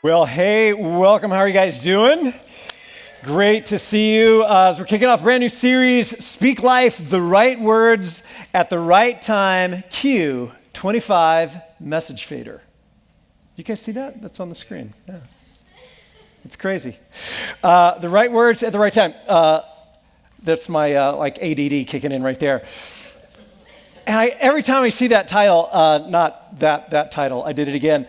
Well, hey, welcome. How are you guys doing? Great to see you. As we're kicking off a brand new series, Speak Life, the right words at the right time, Q25 message fader. You guys see that? That's on the screen. Yeah. It's crazy. The right words at the right time. That's my ADD kicking in right there. And every time I see that title, not that title, I did it again.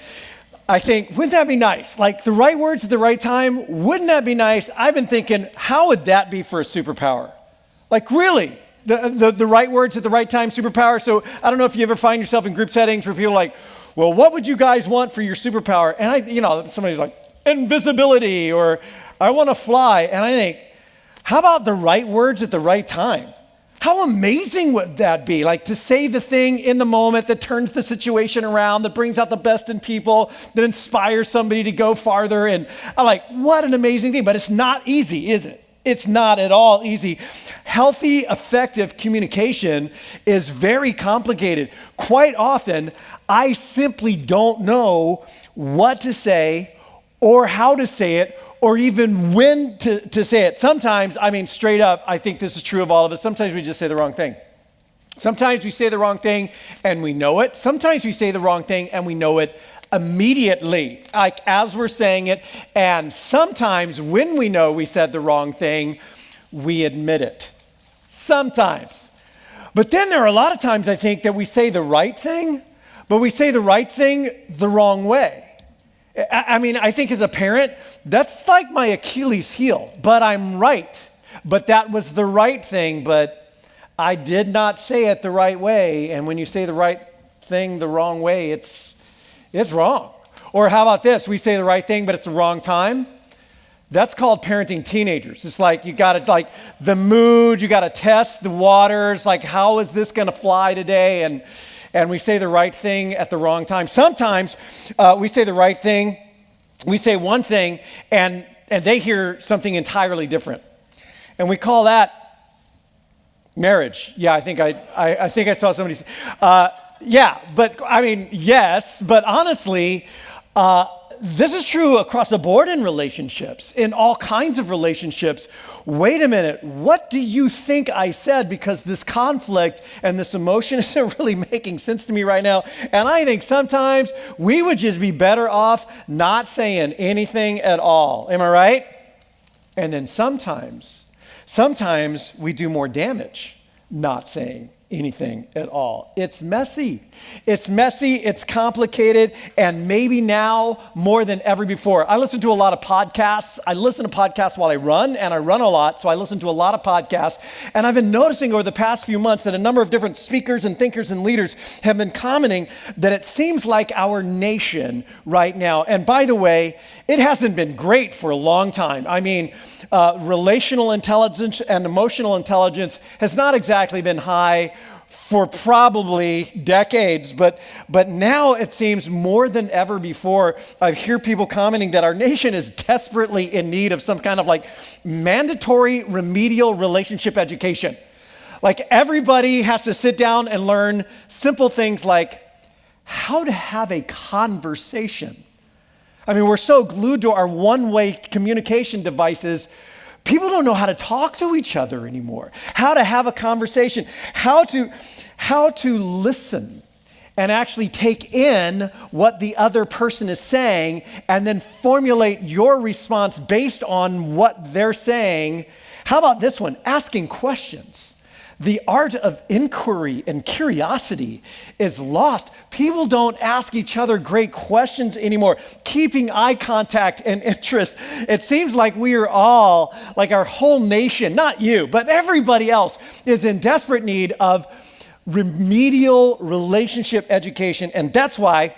I think, wouldn't that be nice? Like the right words at the right time, wouldn't that be nice? I've been thinking, how would that be for a superpower? Like really, the right words at the right time superpower. So I don't know if you ever find yourself in group settings where people are like, well, what would you guys want for your superpower? And somebody's like, invisibility, or I want to fly. And I think, how about the right words at the right time? How amazing would that be? Like to say the thing in the moment that turns the situation around, that brings out the best in people, that inspires somebody to go farther. And I'm like, what an amazing thing. But it's not easy, is it? It's not at all easy. Healthy, effective communication is very complicated. Quite often, I simply don't know what to say or how to say it, or even when to say it. Sometimes, straight up, I think this is true of all of us. Sometimes we just say the wrong thing. Sometimes we say the wrong thing and we know it. Sometimes we say the wrong thing and we know it immediately, like as we're saying it. And sometimes when we know we said the wrong thing, we admit it. Sometimes. But then there are a lot of times, I think, that we say the right thing, but we say the right thing the wrong way. I think as a parent, that's like my Achilles heel, but I'm right. But that was the right thing, but I did not say it the right way. And when you say the right thing the wrong way, it's wrong. Or how about this? We say the right thing, but it's the wrong time. That's called parenting teenagers. It's like you got to, like the mood, you got to test the waters, like how is this going to fly today? And we say the right thing at the wrong time. Sometimes we say the right thing, we say one thing, and they hear something entirely different. And we call that marriage. Yeah, I think I saw somebody say, yes, but honestly, this is true across the board in relationships, in all kinds of relationships. Wait a minute, what do you think I said? Because this conflict and this emotion isn't really making sense to me right now. And I think sometimes we would just be better off not saying anything at all. Am I right? And then sometimes we do more damage not saying anything at all. It's messy, it's complicated, and maybe now more than ever before. I listen to a lot of podcasts. I listen to podcasts while I run, and I run a lot, so I listen to a lot of podcasts. And I've been noticing over the past few months that a number of different speakers and thinkers and leaders have been commenting that it seems like our nation right now, and by the way, it hasn't been great for a long time. Relational intelligence and emotional intelligence has not exactly been high for probably decades, but now it seems more than ever before. I hear people commenting that our nation is desperately in need of some kind of like mandatory remedial relationship education. Like everybody has to sit down and learn simple things like how to have a conversation. We're so glued to our one-way communication devices, people don't know how to talk to each other anymore, how to have a conversation, how to listen and actually take in what the other person is saying and then formulate your response based on what they're saying. How about this one? Asking questions. The art of inquiry and curiosity is lost. People don't ask each other great questions anymore. Keeping eye contact and interest. It seems like we are all, like our whole nation, not you, but everybody else is in desperate need of remedial relationship education. And that's why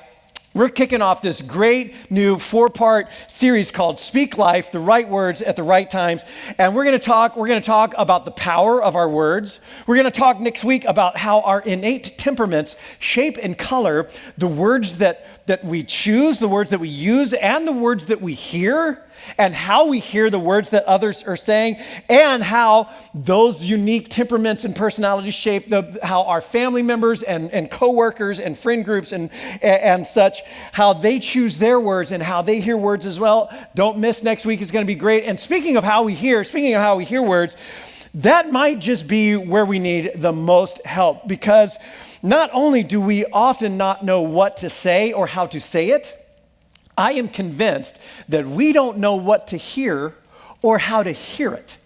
we're kicking off this great new 4-part series called Speak Life, the right words at the right times. And we're going to talk about the power of our words. We're going to talk next week about how our innate temperaments shape and color the words that we choose, the words that we use, and the words that we hear. and how we hear the words that others are saying, and how those unique temperaments and personalities shape how our family members and coworkers and friend groups and such, how they choose their words and how they hear words as well. Don't miss next week. It's going to be great. And speaking of how we hear words, that might just be where we need the most help, because not only do we often not know what to say or how to say it, I am convinced that we don't know what to hear or how to hear it.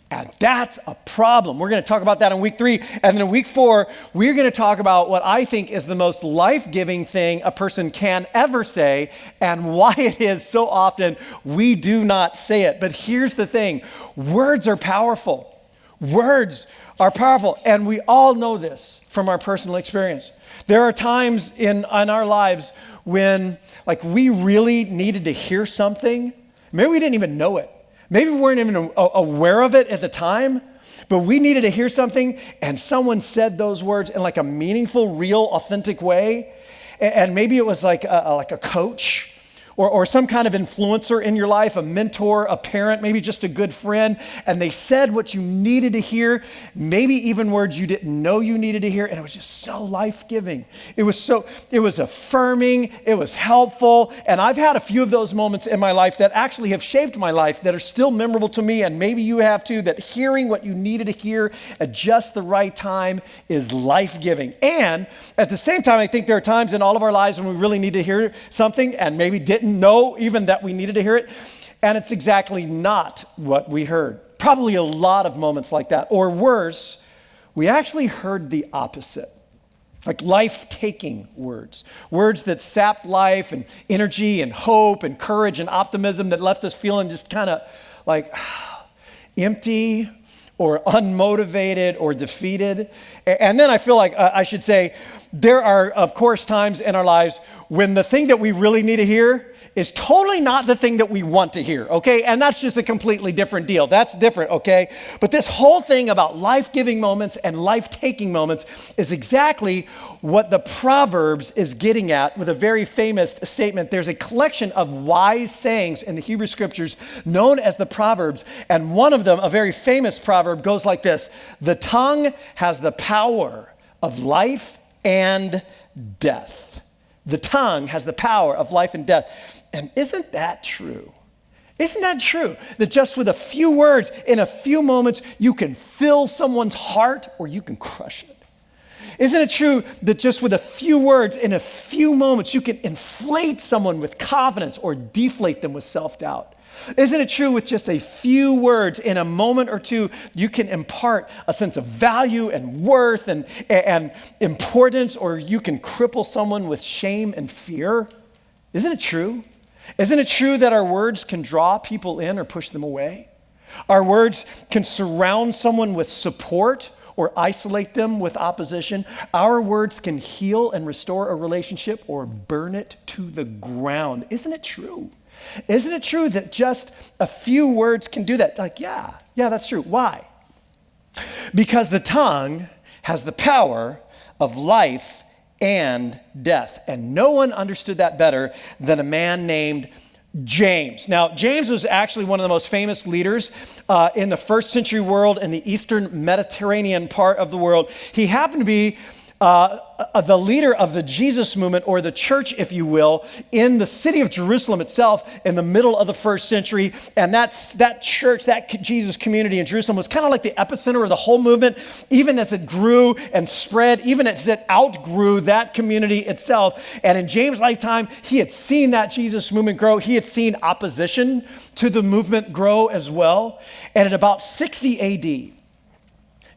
And that's a problem. We're going to talk about that in week 3. And then in week 4, we're going to talk about what I think is the most life-giving thing a person can ever say and why it is so often we do not say it. But here's the thing. Words are powerful. Words are powerful. And we all know this from our personal experience. There are times in our lives when we really needed to hear something. Maybe we didn't even know it. Maybe we weren't even aware of it at the time, but we needed to hear something and someone said those words in a meaningful, real, authentic way. And maybe it was like a coach or some kind of influencer in your life, a mentor, a parent, maybe just a good friend, and they said what you needed to hear, maybe even words you didn't know you needed to hear, and it was just so life-giving. It was affirming, it was helpful, and I've had a few of those moments in my life that actually have shaped my life that are still memorable to me, and maybe you have too, that hearing what you needed to hear at just the right time is life-giving. And at the same time, I think there are times in all of our lives when we really need to hear something and maybe didn't know even that we needed to hear it, and it's exactly not what we heard. Probably a lot of moments like that. Or worse, we actually heard the opposite. Life-taking words. Words that sapped life and energy and hope and courage and optimism, that left us feeling just kind of empty or unmotivated or defeated. And then I feel like I should say, there are, of course, times in our lives when the thing that we really need to hear is totally not the thing that we want to hear, okay? And that's just a completely different deal. That's different, okay? But this whole thing about life-giving moments and life-taking moments is exactly what the Proverbs is getting at with a very famous statement. There's a collection of wise sayings in the Hebrew Scriptures known as the Proverbs, and one of them, a very famous proverb, goes like this: "The tongue has the power of life and death." The tongue has the power of life and death. And isn't that true? Isn't that true? That just with a few words, in a few moments, you can fill someone's heart or you can crush it? Isn't it true that just with a few words, in a few moments, you can inflate someone with confidence or deflate them with self-doubt? Isn't it true with just a few words, in a moment or two, you can impart a sense of value and worth and importance, or you can cripple someone with shame and fear? Isn't it true? Isn't it true that our words can draw people in or push them away? Our words can surround someone with support or isolate them with opposition. Our words can heal and restore a relationship or burn it to the ground. Isn't it true? Isn't it true that just a few words can do that? Yeah, that's true. Why? Because the tongue has the power of life and death. And no one understood that better than a man named James. Now, James was actually one of the most famous leaders in the first century world in the Eastern Mediterranean part of the world. He happened to be the leader of the Jesus movement, or the church, if you will, in the city of Jerusalem itself in the middle of the first century. And that church, that Jesus community in Jerusalem was kind of like the epicenter of the whole movement, even as it grew and spread, even as it outgrew that community itself. And in James' lifetime, he had seen that Jesus movement grow. He had seen opposition to the movement grow as well. And at about 60 AD,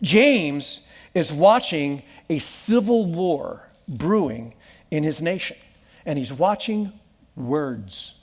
James is watching a civil war brewing in his nation. And he's watching words.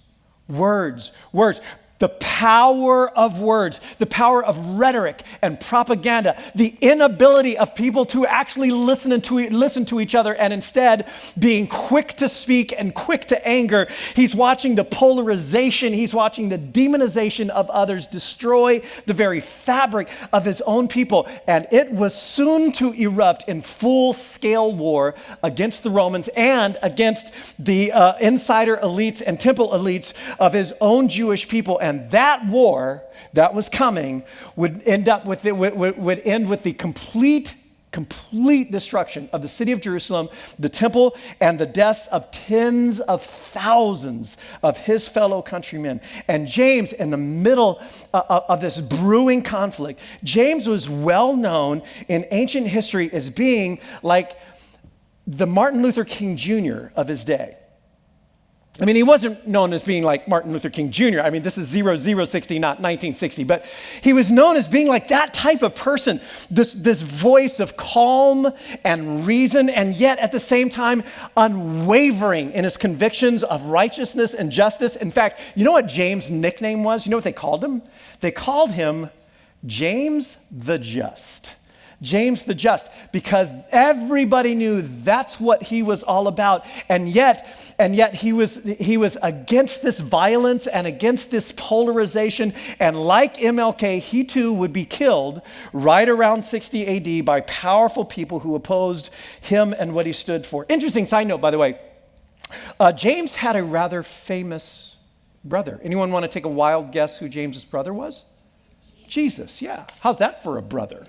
The power of words, the power of rhetoric and propaganda, the inability of people to actually listen to each other, and instead being quick to speak and quick to anger. He's watching the polarization, he's watching the demonization of others destroy the very fabric of his own people. And it was soon to erupt in full-scale war against the Romans and against the insider elites and temple elites of his own Jewish people. And that war that was coming would end with the complete destruction of the city of Jerusalem, the temple, and the deaths of tens of thousands of his fellow countrymen. And James, in the middle of this brewing conflict, James was well known in ancient history as being like the Martin Luther King Jr. of his day. I mean, he wasn't known as being like Martin Luther King Jr. I mean, this is 0060, not 1960. But he was known as being like that type of person, this voice of calm and reason, and yet at the same time, unwavering in his convictions of righteousness and justice. In fact, you know what James' nickname was? You know what they called him? They called him James the Just. James the Just, because everybody knew that's what he was all about. And yet he was against this violence and against this polarization. And like MLK, he too would be killed right around 60 AD by powerful people who opposed him and what he stood for. Interesting side note, by the way, James had a rather famous brother. Anyone want to take a wild guess who James's brother was? Jesus, yeah. How's that for a brother?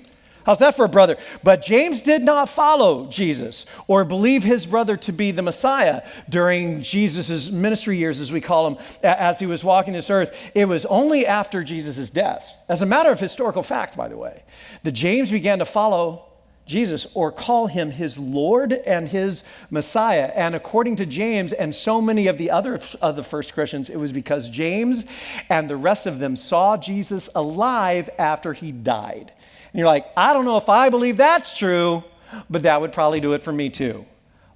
How's that for a brother? But James did not follow Jesus or believe his brother to be the Messiah during Jesus' ministry years, as we call them, as he was walking this earth. It was only after Jesus' death, as a matter of historical fact, by the way, that James began to follow Jesus or call him his Lord and his Messiah. And according to James and so many of the other of the first Christians, it was because James and the rest of them saw Jesus alive after he died. And you're like, I don't know if I believe that's true, but that would probably do it for me too.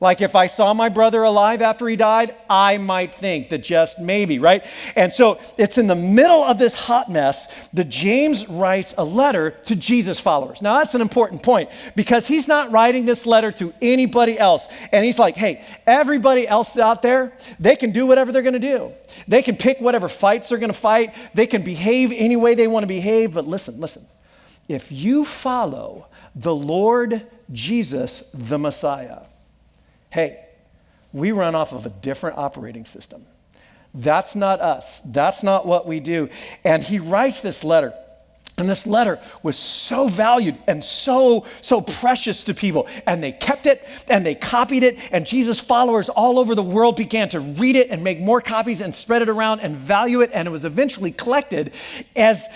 Like if I saw my brother alive after he died, I might think that just maybe, right? And so it's in the middle of this hot mess that James writes a letter to Jesus followers. Now that's an important point because he's not writing this letter to anybody else. And he's like, hey, everybody else out there, they can do whatever they're going to do. They can pick whatever fights they're going to fight. They can behave any way they want to behave. But listen. If you follow the Lord Jesus, the Messiah, hey, we run off of a different operating system. That's not us. That's not what we do. And he writes this letter. And this letter was so valued and so precious to people. And they kept it and they copied it. And Jesus followers all over the world began to read it and make more copies and spread it around and value it. And it was eventually collected as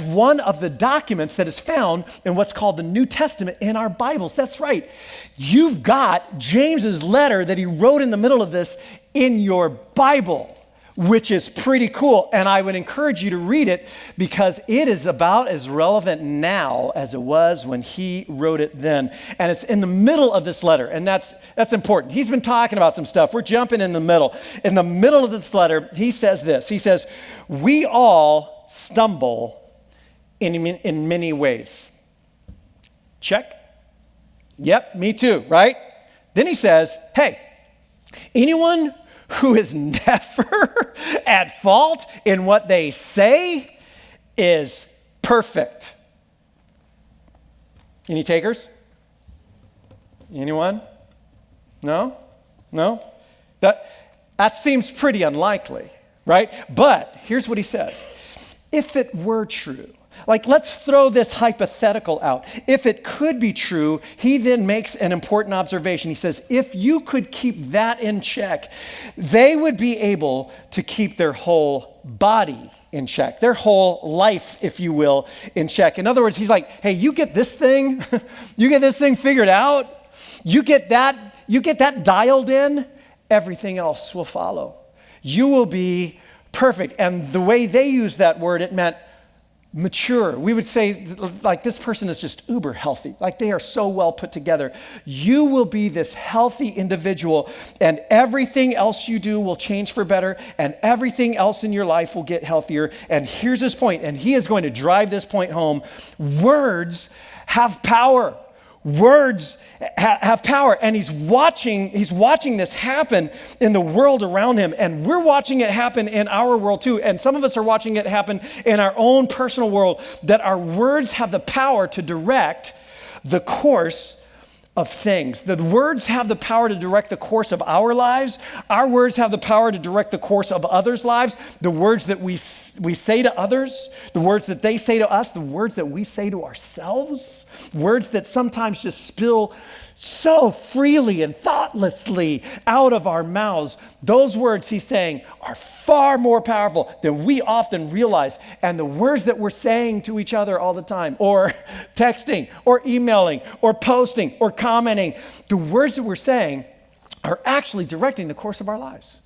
one of the documents that is found in what's called the New Testament in our Bibles. That's right. You've got James's letter that he wrote in the middle of this in your Bible, which is pretty cool. And I would encourage you to read it because it is about as relevant now as it was when he wrote it then. And it's in the middle of this letter, and that's important. He's been talking about some stuff. We're jumping in the middle. In the middle of this letter, he says this. He says, we all stumble in many ways. Check. Yep, me too, right? Then he says, hey, anyone who is never at fault in what they say is perfect. Any takers? Anyone? No? That seems pretty unlikely, right? But here's what he says. If it were true, like let's throw this hypothetical out. If it could be true, he then makes an important observation. He says, if you could keep that in check, they would be able to keep their whole body in check, their whole life, if you will, in check. In other words, he's like, hey, you get this thing, figured out, you get that dialed in, everything else will follow. You will be perfect. And the way they use that word, it meant mature. We would say like this person is just uber healthy. Like they are so well put together. You will be this healthy individual and everything else you do will change for better and everything else in your life will get healthier. And here's his point, and he is going to drive this point home. Words have power. Words have power, and he's watching this happen in the world around him, and we're watching it happen in our world too, and some of us are watching it happen in our own personal world, that our words have the power to direct the course of things. The words have the power to direct the course of our lives. Our words have the power to direct the course of others' lives. The words that we say to others, the words that they say to us, the words that we say to ourselves, words that sometimes just spill so freely and thoughtlessly out of our mouths. Those words, he's saying, are far more powerful than we often realize. And the words that we're saying to each other all the time, or texting, or emailing, or posting, or commenting, the words that we're saying are actually directing the course of our lives.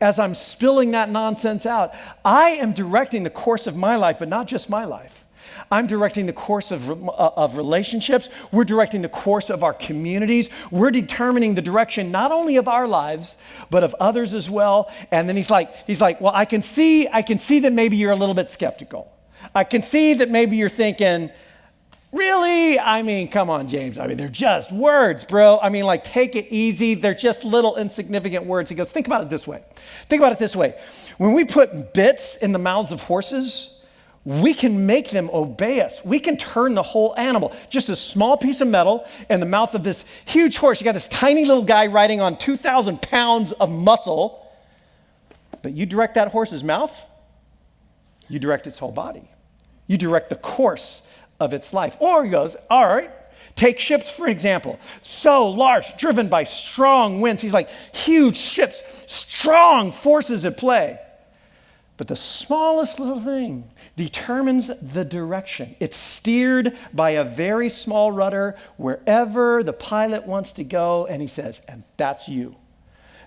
As I'm spilling that nonsense out, I am directing the course of my life, but not just my life. I'm directing the course of relationships. We're directing the course of our communities. We're determining the direction not only of our lives, but of others as well. And then he's like, well, I can see that maybe you're a little bit skeptical. I can see that maybe you're thinking, really? I mean, come on, James. I mean, they're just words, bro. I mean, like, take it easy. They're just little insignificant words. He goes, think about it this way. When we put bits in the mouths of horses, we can make them obey us. We can turn the whole animal. Just a small piece of metal in the mouth of this huge horse. You got this tiny little guy riding on 2,000 pounds of muscle. But you direct that horse's mouth, you direct its whole body. You direct the course of its life. Or he goes, all right, take ships for example. So large, driven by strong winds. He's like, huge ships, strong forces at play. But the smallest little thing determines the direction. It's steered by a very small rudder wherever the pilot wants to go. And he says, and that's you.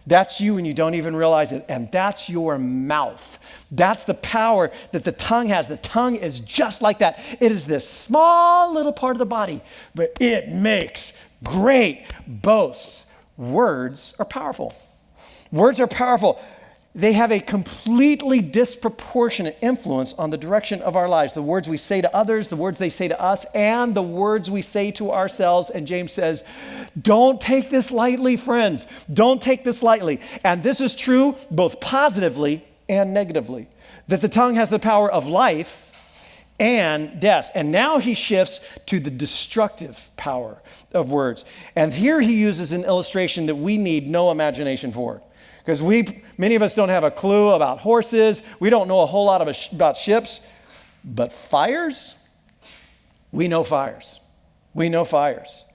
That's you, and you don't even realize it. And that's your mouth. That's the power that the tongue has. The tongue is just like that. It is this small little part of the body, but it makes great boasts. Words are powerful. Words are powerful. They have a completely disproportionate influence on the direction of our lives. The words we say to others, the words they say to us, and the words we say to ourselves. And James says, don't take this lightly, friends. Don't take this lightly. And this is true both positively and negatively, that the tongue has the power of life and death. And now he shifts to the destructive power of words. And here he uses an illustration that we need no imagination for. Because many of us don't have a clue about horses. We don't know a whole lot about ships. But fires, we know fires. We know fires.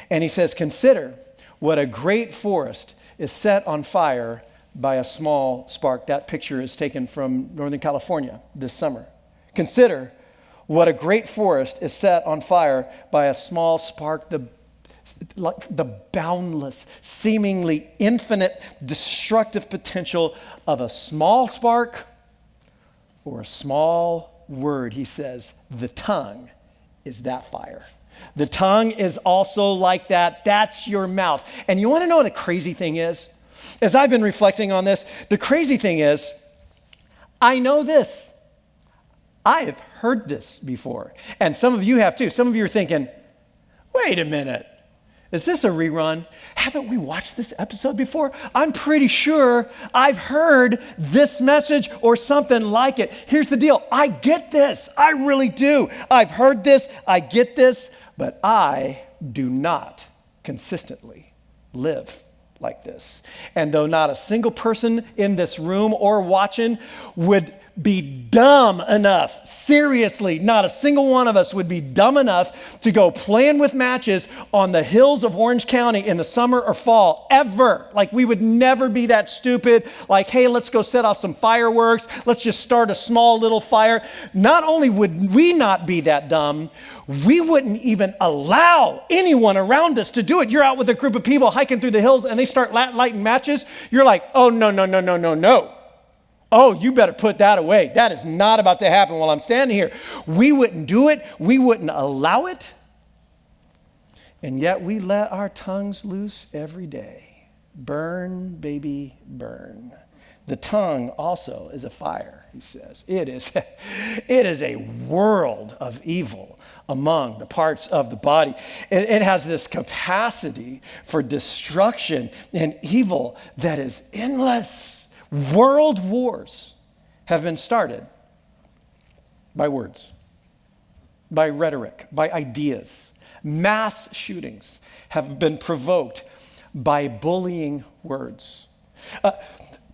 And he says, consider what a great forest is set on fire by a small spark. That picture is taken from Northern California this summer. Consider what a great forest is set on fire by a small spark. The boundless, seemingly infinite destructive potential of a small spark or a small word. He says, the tongue is that fire. The tongue is also like that. That's your mouth. And you want to know what the crazy thing is? As I've been reflecting on this, the crazy thing is, I know this. I have heard this before. And some of you have too. Some of you are thinking, wait a minute. Is this a rerun? Haven't we watched this episode before? I'm pretty sure I've heard this message or something like it. Here's the deal. I get this. I really do. I've heard this. I get this. But I do not consistently live like this. And though not a single person in this room or watching would be dumb enough, seriously, not a single one of us would be dumb enough to go playing with matches on the hills of Orange County in the summer or fall, ever. Like, we would never be that stupid. Like, hey, let's go set off some fireworks. Let's just start a small little fire. Not only would we not be that dumb, we wouldn't even allow anyone around us to do it. You're out with a group of people hiking through the hills and they start lighting matches. You're like, oh, no. Oh, you better put that away. That is not about to happen while I'm standing here. We wouldn't do it. We wouldn't allow it. And yet we let our tongues loose every day. Burn, baby, burn. The tongue also is a fire, he says. It is a world of evil among the parts of the body. It has this capacity for destruction and evil that is endless. World wars have been started by words, by rhetoric, by ideas, Mass shootings have been provoked by bullying words.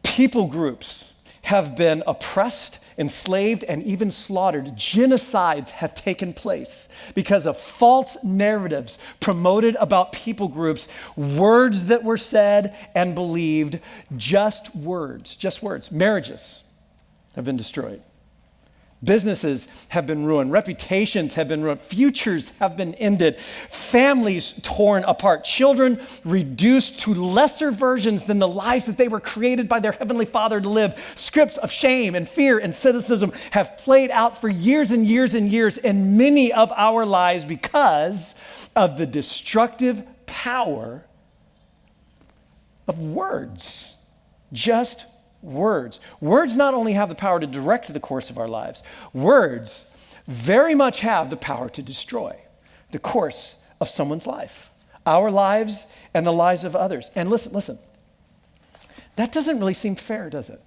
People groups have been oppressed, enslaved, and even slaughtered. Genocides have taken place because of false narratives promoted about people groups, words that were said and believed, just words. Marriages have been destroyed. Businesses have been ruined. Reputations have been ruined. Futures have been ended. Families torn apart. Children reduced to lesser versions than the lives that they were created by their Heavenly Father to live. Scripts of shame and fear and cynicism have played out for years and years and years in many of our lives because of the destructive power of words. Just words. Words not only have the power to direct the course of our lives, words very much have the power to destroy the course of someone's life, our lives and the lives of others. And listen, that doesn't really seem fair, does it?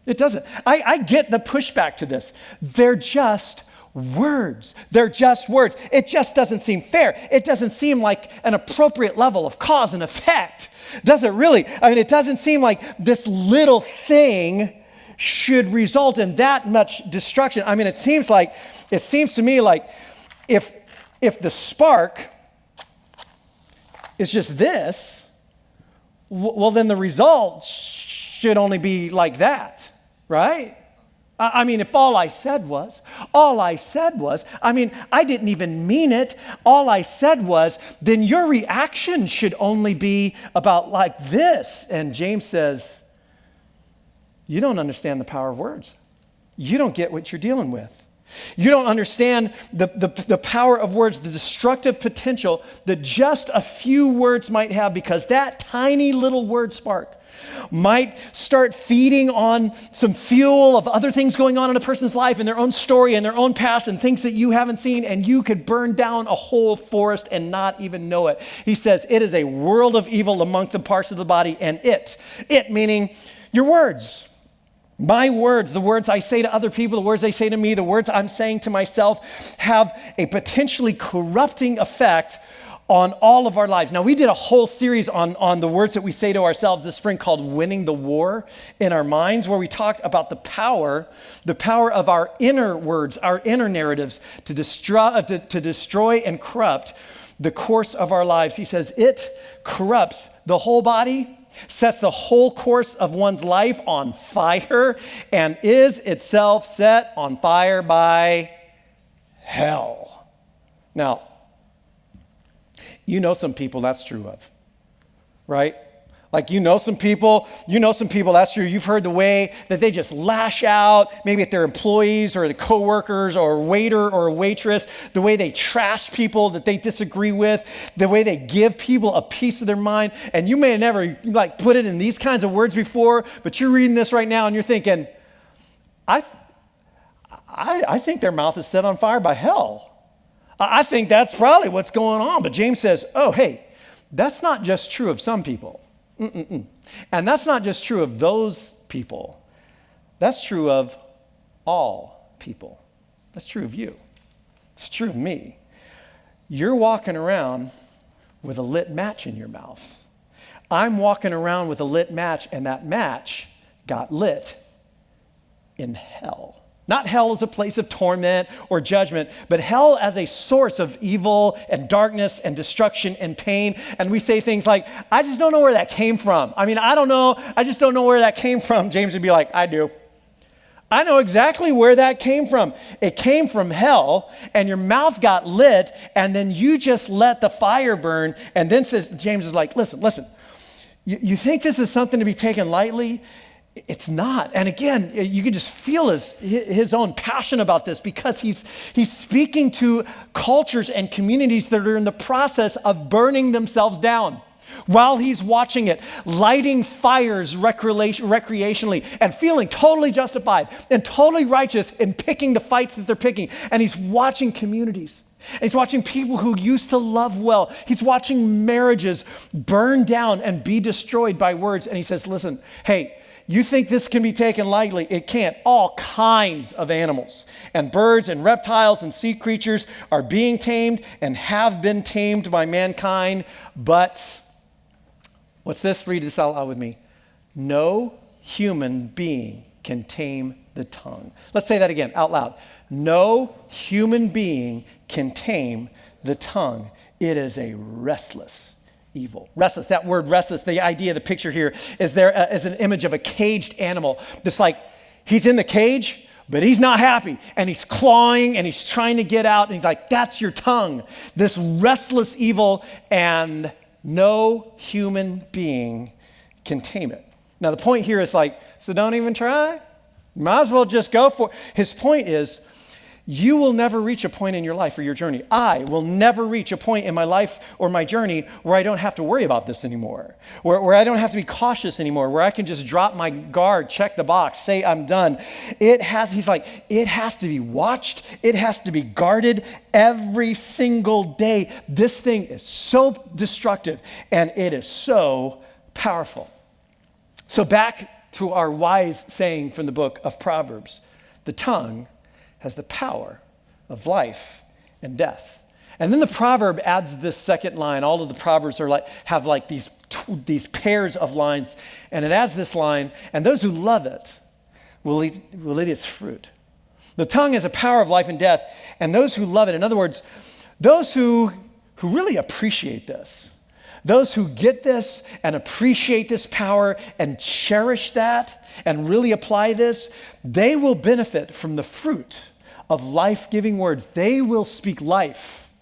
It doesn't. I get the pushback to this. They're just words. They're just words. It just doesn't seem fair. It doesn't seem like an appropriate level of cause and effect. Does it really? I mean, it doesn't seem like this little thing should result in that much destruction. I mean, it seems to me like if the spark is just this, well, then the result should only be like that, right? I mean, if all I said was, I mean, I didn't even mean it. All I said was, then your reaction should only be about like this. And James says, you don't understand the power of words. You don't get what you're dealing with. You don't understand the power of words, the destructive potential that just a few words might have, because that tiny little word spark might start feeding on some fuel of other things going on in a person's life and their own story and their own past and things that you haven't seen, and you could burn down a whole forest and not even know it. He says it is a world of evil among the parts of the body, and it meaning your words. My words, the words I say to other people, the words they say to me, the words I'm saying to myself have a potentially corrupting effect on all of our lives. Now, we did a whole series on the words that we say to ourselves this spring called Winning the War in Our Minds, where we talked about the power of our inner words, our inner narratives to destroy and corrupt the course of our lives. He says it corrupts the whole body, sets the whole course of one's life on fire, and is itself set on fire by hell. Now, you know some people that's true of, right? Like you know some people that's true. You've heard the way that they just lash out, maybe at their employees or the coworkers or a waiter or a waitress, the way they trash people that they disagree with, the way they give people a piece of their mind. And you may have never like put it in these kinds of words before, but you're reading this right now and you're thinking, I think their mouth is set on fire by hell. I think that's probably what's going on. But James says, oh, hey, that's not just true of some people. And that's not just true of those people. That's true of all people. That's true of you. It's true of me. You're walking around with a lit match in your mouth. I'm walking around with a lit match, and that match got lit in hell. Not hell as a place of torment or judgment, but hell as a source of evil and darkness and destruction and pain. And we say things like, I just don't know where that came from. I mean, I don't know. I just don't know where that came from. James would be like, I do. I know exactly where that came from. It came from hell, and your mouth got lit, and then you just let the fire burn. And then James is like, listen, you think this is something to be taken lightly? It's not. And again, you can just feel his own passion about this, because he's speaking to cultures and communities that are in the process of burning themselves down while he's watching it, lighting fires recreationally and feeling totally justified and totally righteous in picking the fights that they're picking. And he's watching communities. And he's watching people who used to love well. He's watching marriages burn down and be destroyed by words. And he says, listen, hey, you think this can be taken lightly. It can't. All kinds of animals and birds and reptiles and sea creatures are being tamed and have been tamed by mankind. But, what's this? Read this out loud with me. No human being can tame the tongue. Let's say that again out loud. No human being can tame the tongue. It is a restless evil. Restless, that word restless, the idea, the picture here is there as an image of a caged animal. Just like he's in the cage, but he's not happy. And he's clawing and he's trying to get out. And he's like, that's your tongue. This restless evil, and no human being can tame it. Now the point here is like, so don't even try. You might as well just go for it. His point is, you will never reach a point in your life or your journey. I will never reach a point in my life or my journey where I don't have to worry about this anymore, where I don't have to be cautious anymore, where I can just drop my guard, check the box, say I'm done. He's like, it has to be watched. It has to be guarded every single day. This thing is so destructive and it is so powerful. So back to our wise saying from the book of Proverbs, the tongue has the power of life and death. And then the proverb adds this second line. All of the proverbs have these pairs of lines, and it adds this line, and those who love it will eat its fruit. The tongue has a power of life and death, and those who love it, in other words, those who really appreciate this, those who get this and appreciate this power and cherish that and really apply this, they will benefit from the fruit of life-giving words. They will speak life,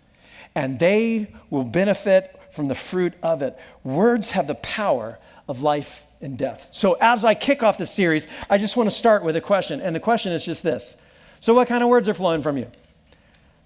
and they will benefit from the fruit of it. Words have the power of life and death. So as I kick off this series, I just want to start with a question, and the question is just this. So what kind of words are flowing from you?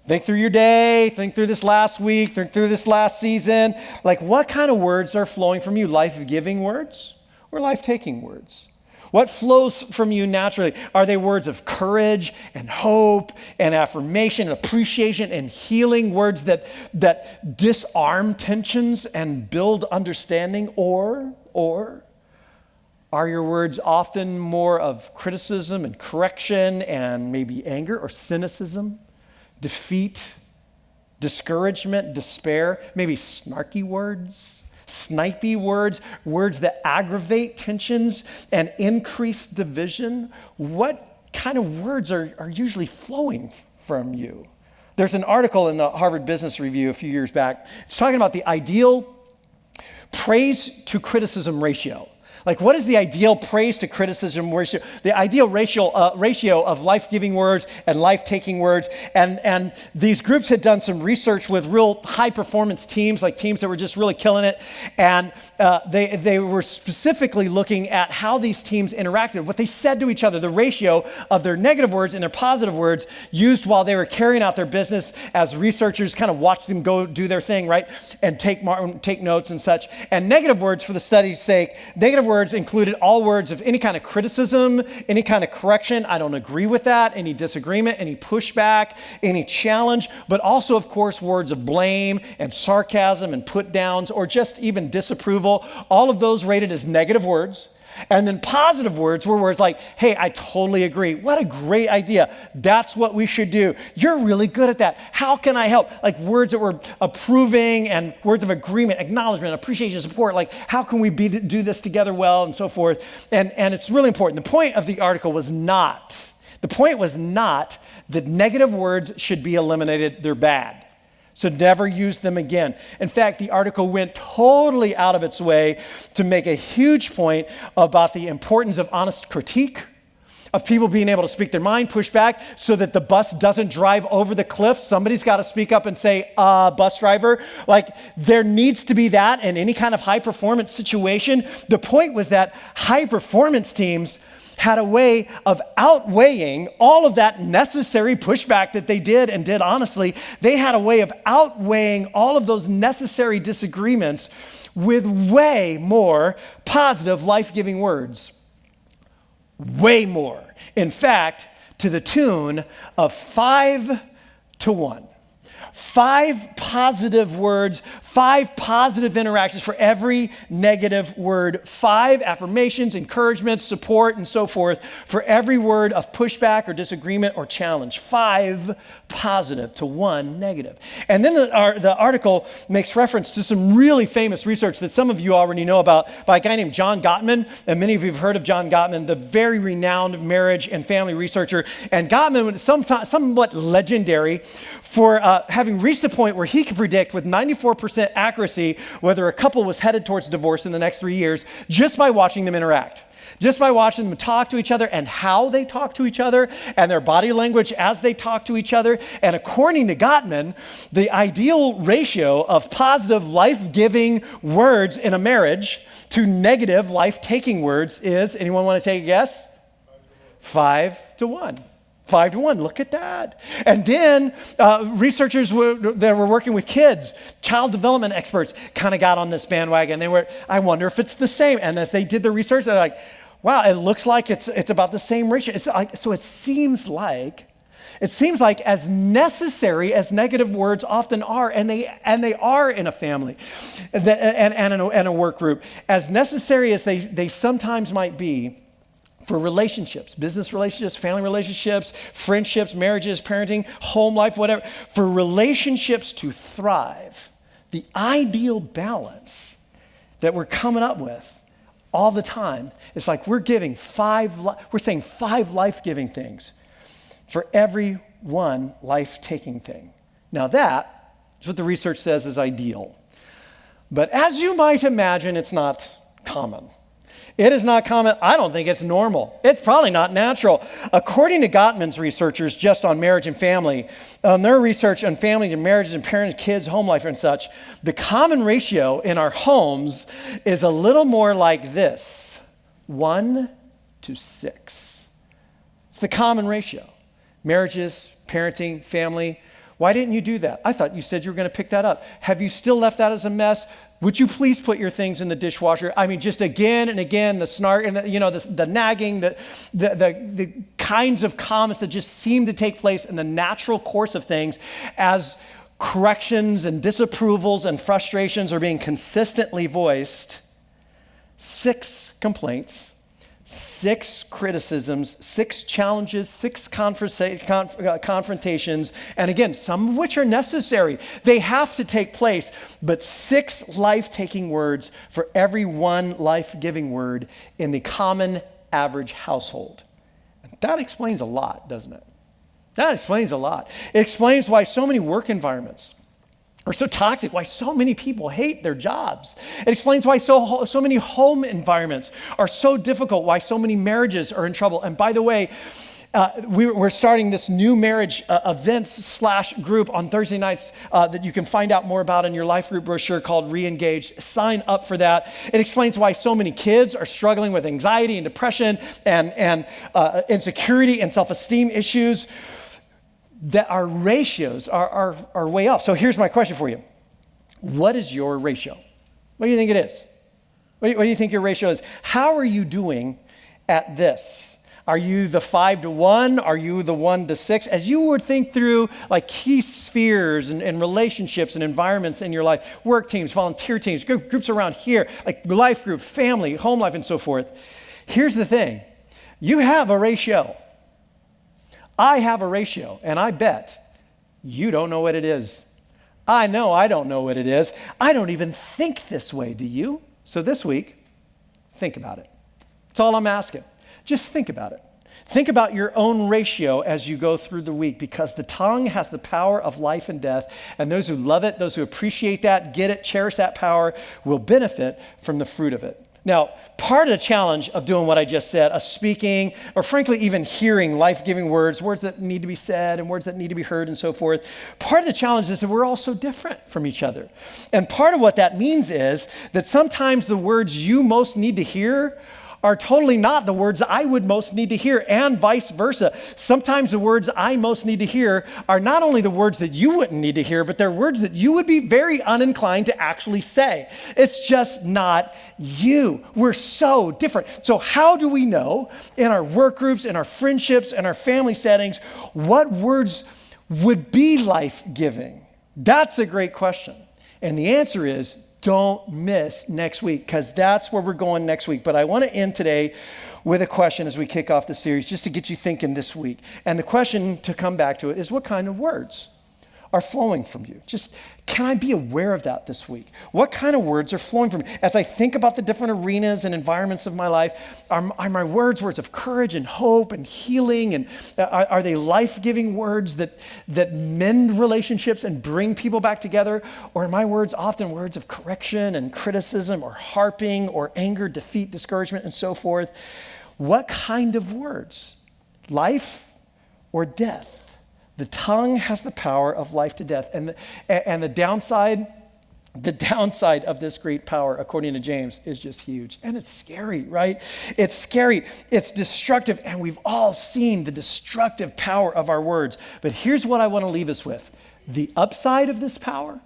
Think through your day, think through this last week, think through this last season. Like, what kind of words are flowing from you? Life-giving words or life-taking words? What flows from you naturally? Are they words of courage and hope and affirmation and appreciation and healing, words that disarm tensions and build understanding? Or are your words often more of criticism and correction and maybe anger or cynicism, defeat, discouragement, despair, maybe snarky words? Snipey words, words that aggravate tensions and increase division? What kind of words are usually flowing from you? There's an article in the Harvard Business Review a few years back. It's talking about the ideal praise to criticism ratio. Like, what is the ideal praise to criticism ratio? The ideal ratio of life-giving words and life-taking words. And these groups had done some research with real high-performance teams, like teams that were just really killing it. And they were specifically looking at how these teams interacted, what they said to each other, the ratio of their negative words and their positive words used while they were carrying out their business, as researchers kind of watched them go do their thing, right? And take notes and such. And negative words, for the study's sake, negative words included all words of any kind of criticism, any kind of correction. I don't agree with that, any disagreement, any pushback, any challenge, but also, of course, words of blame and sarcasm and put downs or just even disapproval. All of those rated as negative words. And then positive words were words like, hey, I totally agree. What a great idea. That's what we should do. You're really good at that. How can I help? Like words that were approving and words of agreement, acknowledgement, appreciation, support. Like, how can we do this together well and so forth? And it's really important. The point of the article was not that negative words should be eliminated. They're bad. So never use them again. In fact, the article went totally out of its way to make a huge point about the importance of honest critique, of people being able to speak their mind, push back, so that the bus doesn't drive over the cliff. Somebody's got to speak up and say, bus driver. Like, there needs to be that in any kind of high performance situation. The point was that high performance teams had a way of outweighing all of that necessary pushback that they did and did honestly. They had a way of outweighing all of those necessary disagreements with way more positive, life-giving words. Way more. In fact, to the tune of 5 to 1. 5 positive words, 5 positive interactions for every negative word, 5 affirmations, encouragements, support, and so forth for every word of pushback or disagreement or challenge. 5 positive to 1 negative. And then the article makes reference to some really famous research that some of you already know about by a guy named John Gottman. And many of you have heard of John Gottman, the very renowned marriage and family researcher. And Gottman was somewhat legendary for having reached the point where he could predict with 94% accuracy whether a couple was headed towards divorce in the next 3 years just by watching them interact. Just by watching them talk to each other and how they talk to each other and their body language as they talk to each other. And according to Gottman, the ideal ratio of positive life-giving words in a marriage to negative life-taking words is, anyone want to take a guess? 5 to 1. 5 to 1, look at that. And then researchers that were working with kids, child development experts, kind of got on this bandwagon. They were, I wonder if it's the same. And as they did the research, they're like, wow, it looks like it's about the same ratio. So it seems like as necessary as negative words often are, and they are in a family and in a work group, as necessary as they sometimes might be for relationships, business relationships, family relationships, friendships, marriages, parenting, home life, whatever. For relationships to thrive, the ideal balance that we're coming up with all the time is like we're saying 5 life-giving things for every 1 life-taking thing. Now that is what the research says is ideal. But as you might imagine, it's not common. It is not common. I don't think it's normal. It's probably not natural. According to Gottman's researchers just on marriage and family, their research on families and marriages and parents, kids, home life and such, the common ratio in our homes is a little more like this, 1 to 6. It's the common ratio. Marriages, parenting, family. Why didn't you do that? I thought you said you were going to pick that up. Have you still left that as a mess? Would you please put your things in the dishwasher? I mean, just again and again, the snark and the nagging, the kinds of comments that just seem to take place in the natural course of things as corrections and disapprovals and frustrations are being consistently voiced. 6 complaints, 6 criticisms, 6 challenges, 6 confrontations, and again, some of which are necessary. They have to take place, but 6 life-taking words for every 1 life-giving word in the common average household. And that explains a lot, doesn't it? That explains a lot. It explains why so many work environments are so toxic, why so many people hate their jobs. It explains why so many home environments are so difficult, why so many marriages are in trouble. And by the way, we're starting this new marriage events/group on Thursday nights that you can find out more about in your life group brochure called Re-Engage. Sign up for that. It explains why so many kids are struggling with anxiety and depression and insecurity and self-esteem issues. That our ratios are way off. So here's my question for you. What is your ratio? What do you think it is? What do you think your ratio is? How are you doing at this? Are you the 5 to 1? Are you the 1 to 6? As you would think through like key spheres and relationships and environments in your life, work teams, volunteer teams, groups around here, like life group, family, home life, and so forth. Here's the thing. You have a ratio. I have a ratio, and I bet you don't know what it is. I know I don't know what it is. I don't even think this way, do you? So this week, think about it. That's all I'm asking. Just think about it. Think about your own ratio as you go through the week, because the tongue has the power of life and death, and those who love it, those who appreciate that, get it, cherish that power, will benefit from the fruit of it. Now, part of the challenge of doing what I just said, of speaking, or frankly, even hearing life-giving words that need to be said and words that need to be heard and so forth, part of the challenge is that we're all so different from each other. And part of what that means is that sometimes the words you most need to hear are totally not the words I would most need to hear, and vice versa. Sometimes the words I most need to hear are not only the words that you wouldn't need to hear, but they're words that you would be very uninclined to actually say. It's just not you. We're so different. So how do we know in our work groups, in our friendships, in our family settings, what words would be life-giving? That's a great question. And the answer is don't miss next week, because that's where we're going next week. But I want to end today with a question as we kick off the series, just to get you thinking this week. And the question, to come back to it, is what kind of words are flowing from you? Just, can I be aware of that this week? What kind of words are flowing from me? As I think about the different arenas and environments of my life, are my words of courage and hope and healing? And are they life-giving words that mend relationships and bring people back together? Or are my words often words of correction and criticism or harping or anger, defeat, discouragement, and so forth? What kind of words? Life or death? The tongue has the power of life to death. And the downside of this great power, according to James, is just huge. And it's scary, right? It's scary. It's destructive. And we've all seen the destructive power of our words. But here's what I want to leave us with. The upside of this power,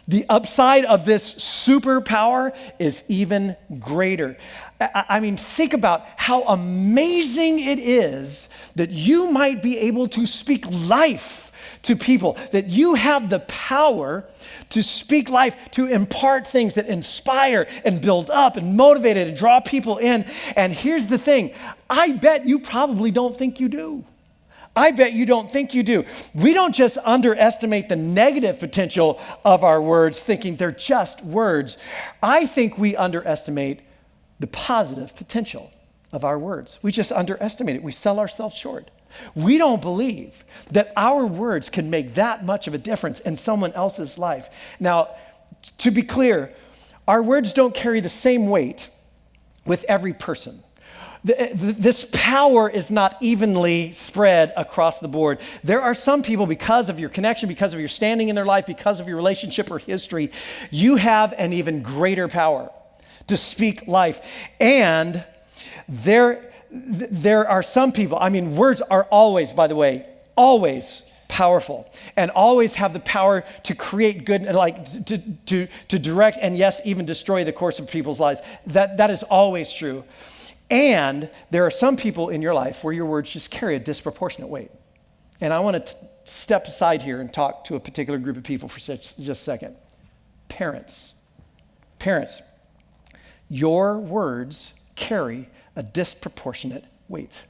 the upside of this superpower is even greater. I mean, think about how amazing it is that you might be able to speak life to people, that you have the power to speak life, to impart things that inspire and build up and motivate and draw people in. And here's the thing, I bet you probably don't think you do. I bet you don't think you do. We don't just underestimate the negative potential of our words, thinking they're just words. I think we underestimate the positive potential of our words. We just underestimate it. We sell ourselves short. We don't believe that our words can make that much of a difference in someone else's life. Now, to be clear, our words don't carry the same weight with every person. This power is not evenly spread across the board. There are some people, because of your connection, because of your standing in their life, because of your relationship or history, you have an even greater power to speak life. And there are some people, I mean, words are always, by the way, always powerful and always have the power to create good, like to direct and yes, even destroy the course of people's lives. That is always true. And there are some people in your life where your words just carry a disproportionate weight. And I want to step aside here and talk to a particular group of people for just a second. Parents, your words carry a disproportionate weight.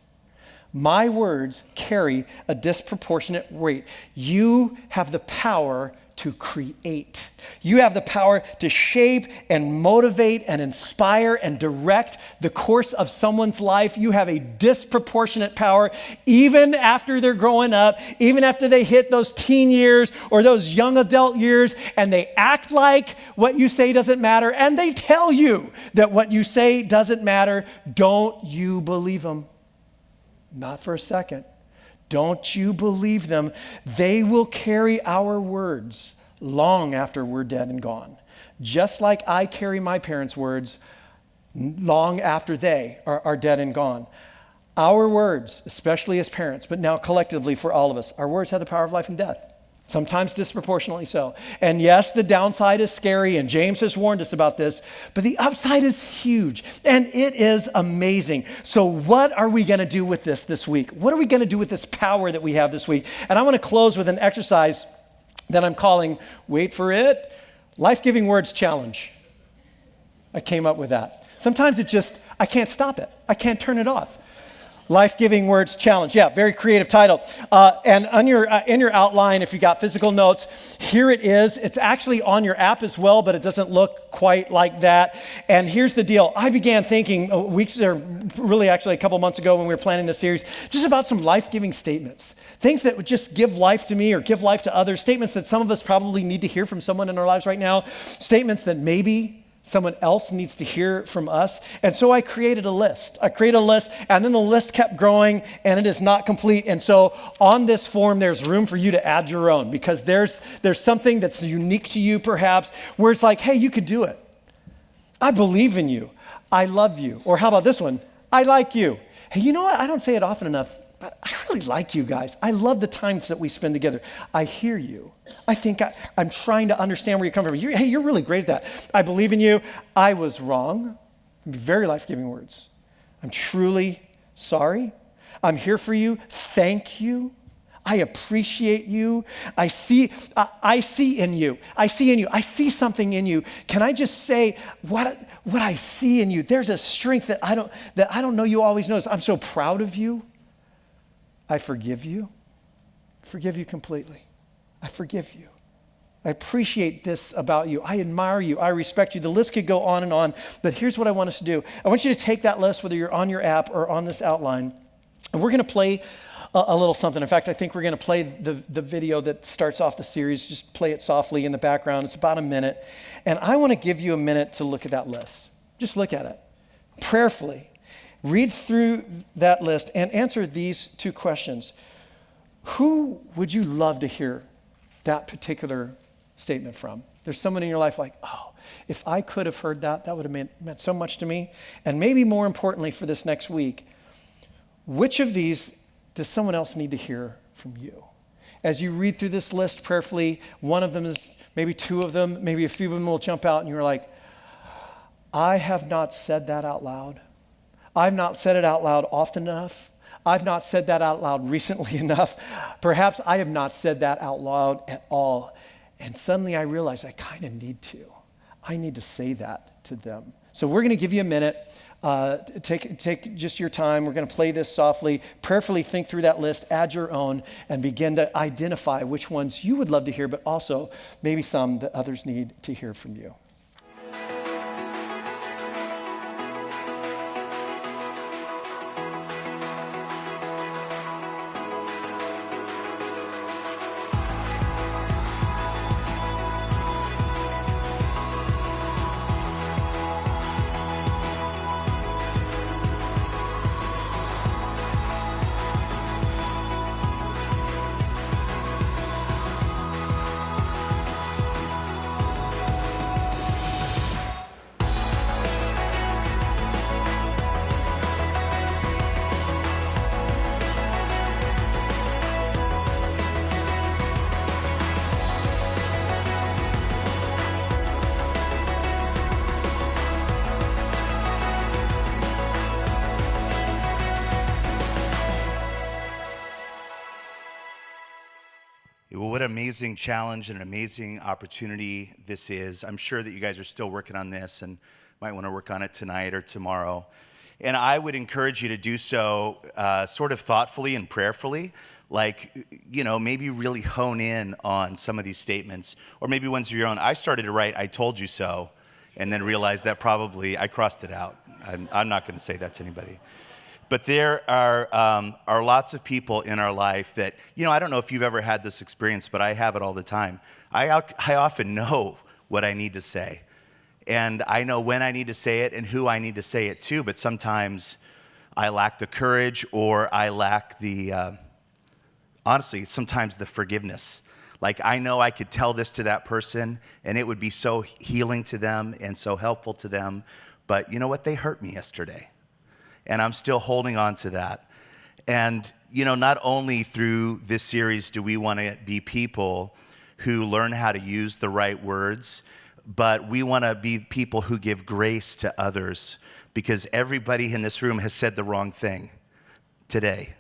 My words carry a disproportionate weight. You have the power to create. You have the power to shape and motivate and inspire and direct the course of someone's life. You have a disproportionate power even after they're growing up, even after they hit those teen years or those young adult years, and they act like what you say doesn't matter, and they tell you that what you say doesn't matter. Don't you believe them? Not for a second. Don't you believe them? They will carry our words long after we're dead and gone. Just like I carry my parents' words long after they are dead and gone. Our words, especially as parents, but now collectively for all of us, our words have the power of life and death. Sometimes disproportionately so. And yes, the downside is scary, and James has warned us about this, but the upside is huge, and it is amazing. So what are we going to do with this week? What are we going to do with this power that we have this week? And I want to close with an exercise that I'm calling, wait for it, Life-Giving Words Challenge. I came up with that. Sometimes it just, I can't stop it. I can't turn it off. Life-Giving Words Challenge. Yeah, very creative title. And on in your outline, if you got physical notes, here it is. It's actually on your app as well, but it doesn't look quite like that. And here's the deal. I began thinking weeks, or really actually a couple months ago when we were planning this series, just about some life-giving statements. Things that would just give life to me or give life to others. Statements that some of us probably need to hear from someone in our lives right now. Statements that maybe someone else needs to hear from us. And so I created a list. And then the list kept growing, and it is not complete. And so on this form, there's room for you to add your own, because there's something that's unique to you perhaps, where it's like, hey, you could do it. I believe in you. I love you. Or how about this one? I like you. Hey, you know what? I don't say it often enough, but I really like you guys. I love the times that we spend together. I hear you. I think I'm trying to understand where you're coming from. You're really great at that. I believe in you. I was wrong. Very life-giving words. I'm truly sorry. I'm here for you. Thank you. I appreciate you. I see in you. I see something in you. Can I just say what I see in you? There's a strength that I don't know you always notice. I'm so proud of you. I forgive you. Forgive you completely. I forgive you. I appreciate this about you. I admire you. I respect you. The list could go on, but here's what I want us to do. I want you to take that list, whether you're on your app or on this outline, and we're going to play a little something. In fact, I think we're going to play the video that starts off the series. Just play it softly in the background. It's about a minute. And I want to give you a minute to look at that list. Just look at it prayerfully. Read through that list and answer these two questions. Who would you love to hear that particular statement from? There's someone in your life like, oh, if I could have heard that would have meant so much to me. And maybe more importantly for this next week, which of these does someone else need to hear from you? As you read through this list prayerfully, one of them is, maybe two of them, maybe a few of them will jump out and you're like, I have not said that out loud. I've not said it out loud often enough. I've not said that out loud recently enough. Perhaps I have not said that out loud at all. And suddenly I realize I kind of need to. I need to say that to them. So we're going to give you a minute. Take just your time. We're going to play this softly. Prayerfully think through that list, add your own, and begin to identify which ones you would love to hear, but also maybe some that others need to hear from you. Well, what an amazing challenge and an amazing opportunity this is. I'm sure that you guys are still working on this and might want to work on it tonight or tomorrow. And I would encourage you to do so sort of thoughtfully and prayerfully. Like, maybe really hone in on some of these statements, or maybe ones of your own. I started to write, I told you so, and then realized that probably I crossed it out. I'm not going to say that to anybody. But there are lots of people in our life that, I don't know if you've ever had this experience, but I have it all the time. I often know what I need to say. And I know when I need to say it and who I need to say it to, but sometimes I lack the courage or I lack the, honestly, sometimes the forgiveness. Like, I know I could tell this to that person and it would be so healing to them and so helpful to them. But you know what? They hurt me yesterday. And I'm still holding on to that. And, not only through this series do we want to be people who learn how to use the right words, but we want to be people who give grace to others, because everybody in this room has said the wrong thing today,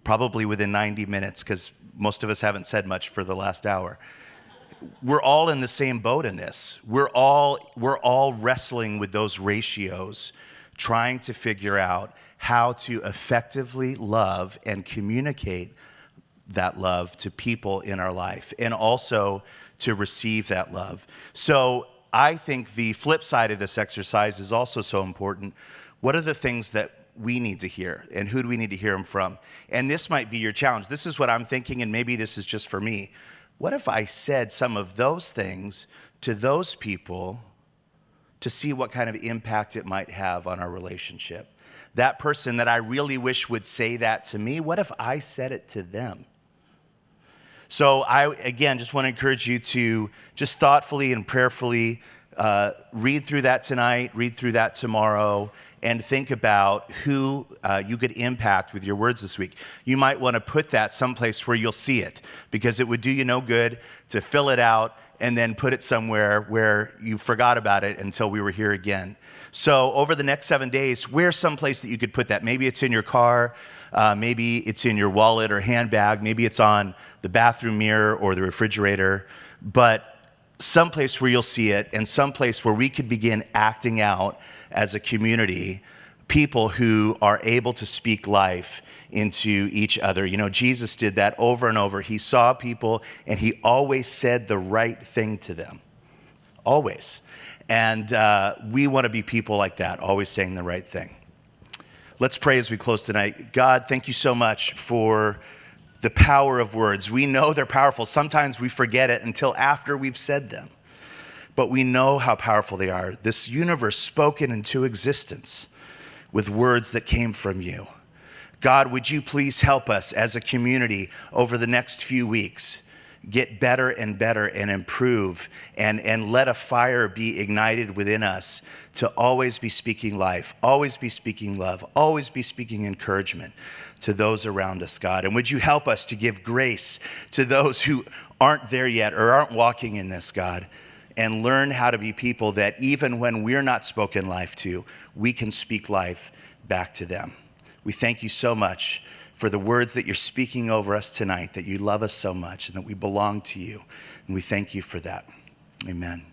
probably within 90 minutes, because most of us haven't said much for the last hour. We're all in the same boat in this. We're all wrestling with those ratios, trying to figure out how to effectively love and communicate that love to people in our life, and also to receive that love. So I think the flip side of this exercise is also so important. What are the things that we need to hear, and who do we need to hear them from? And this might be your challenge. This is what I'm thinking, and maybe this is just for me. What if I said some of those things to those people to see what kind of impact it might have on our relationship? That person that I really wish would say that to me, what if I said it to them? So I, again, just want to encourage you to just thoughtfully and prayerfully read through that tonight, read through that tomorrow, and think about who you could impact with your words this week. You might want to put that someplace where you'll see it, because it would do you no good to fill it out and then put it somewhere where you forgot about it until we were here again. So over the next 7 days, where's some place that you could put that? Maybe it's in your car, maybe it's in your wallet or handbag, maybe it's on the bathroom mirror or the refrigerator, but someplace where you'll see it, and someplace where we could begin acting out as a community, people who are able to speak life into each other. You know, Jesus did that over and over. He saw people and he always said the right thing to them. Always. And we want to be people like that, always saying the right thing. Let's pray as we close tonight. God, thank you so much for the power of words. We know they're powerful. Sometimes we forget it until after we've said them. But we know how powerful they are. This universe spoken into existence with words that came from you. God, would you please help us as a community over the next few weeks get better and better and improve and let a fire be ignited within us to always be speaking life, always be speaking love, always be speaking encouragement to those around us, God. And would you help us to give grace to those who aren't there yet or aren't walking in this, God, and learn how to be people that even when we're not spoken life to, we can speak life back to them. We thank you so much for the words that you're speaking over us tonight, that you love us so much and that we belong to you. And we thank you for that. Amen.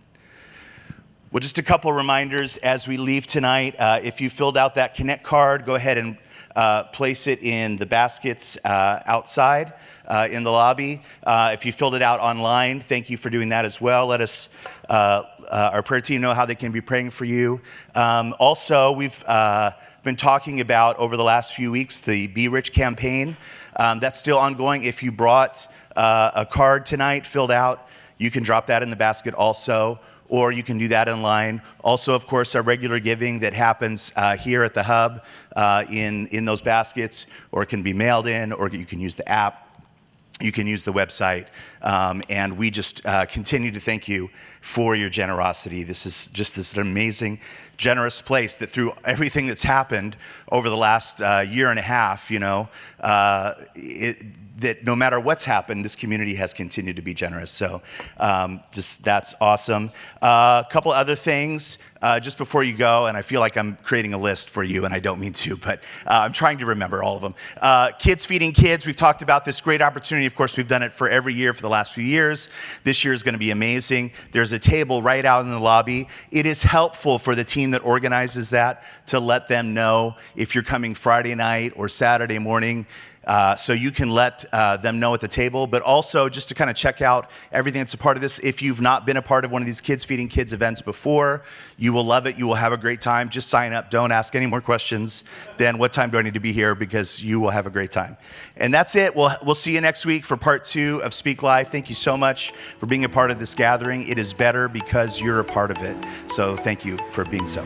Well, just a couple reminders as we leave tonight. If you filled out that Connect card, go ahead and place it in the baskets outside in the lobby. If you filled it out online, thank you for doing that as well. Let us, our prayer team, know how they can be praying for you. Also, we've been talking about over the last few weeks the Be Rich campaign. That's still ongoing. If you brought a card tonight filled out, you can drop that in the basket also, or you can do that online. Also, of course, our regular giving that happens here at the hub in those baskets, or it can be mailed in, or you can use the app. You can use the website, and we just continue to thank you for your generosity. This is just this amazing, generous place that through everything that's happened over the last year and a half, you know, that no matter what's happened, this community has continued to be generous. So just that's awesome. A couple other things just before you go, and I feel like I'm creating a list for you, and I don't mean to, but I'm trying to remember all of them. Kids Feeding Kids, we've talked about this great opportunity. Of course, we've done it for every year for the last few years. This year is going to be amazing. There's a table right out in the lobby. It is helpful for the team that organizes that to let them know if you're coming Friday night or Saturday morning. So you can let them know at the table, but also just to kind of check out everything that's a part of this. If you've not been a part of one of these Kids Feeding Kids events before, you will love it. You will have a great time. Just sign up. Don't ask any more questions than what time do I need to be here, because you will have a great time. And that's it. We'll see you next week for part 2 of Speak Life. Thank you so much for being a part of this gathering. It is better because you're a part of it. So thank you for being so.